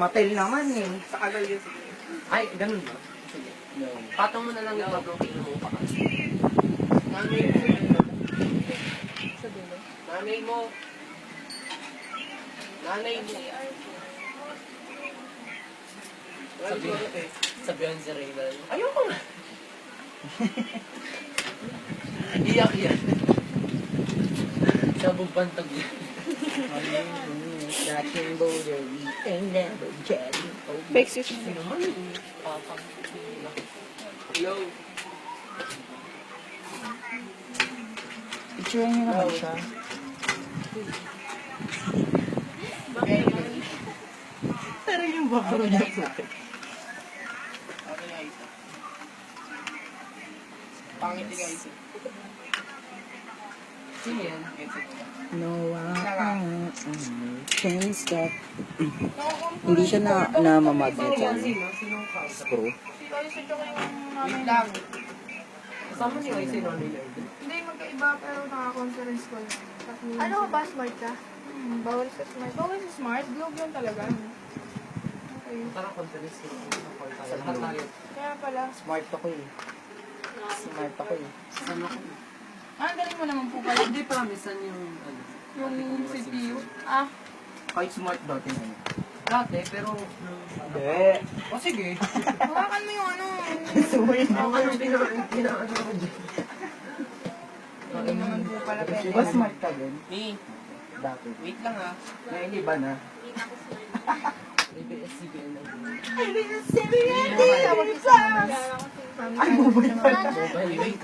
Matel naman eh. Sa kanal yun. Ay, ganun ba? Sige. Patong mo na lang yung mabroking mo pa. Nanay mo. Sa dulo. Nanay mo. Nanay mo. Sabihan si Reyna. Ayoko na. Iyak yan. Sabog pantag yan. Catching boulder, we ain't never jetting. Fix it. Sino man yung papang. Hello. Picture niyo naman siya. Pero yung background niya sa akin. Okay, guys. Pangit ni guys. Sino yan? No, can't stop. Hindi siya na mamagnet sa Sinong cast? screw. Si Ayos at saka yung Wait lang. Kasama niyo ay sino nila. Hindi, magkaiba pero naka-conference call. Ano ba, smart ka? Bawal sa smart. Bawal sa smart? Globe yun talaga. Okay. Parang conference ko. Sa Lahat blue. tayo. Kaya pala. Smart ako eh. Smart ako eh. Saan ako? Ang galing mo naman po pala. Hindi promisean yung ano. Yung CPU. Ah, Kahit smart dati na yun. Dati, pero... Hindi. O sige. hawakan mo yung ano. Suwin. Anong pinaano ko dyan? Hindi naman po pala pwede. Diba smart ka din? Ni, Dati. wait lang ha. Nailiba na. ABS-CBN lang. Tawag ko sa Ay, mobile pala. Mobile, wait.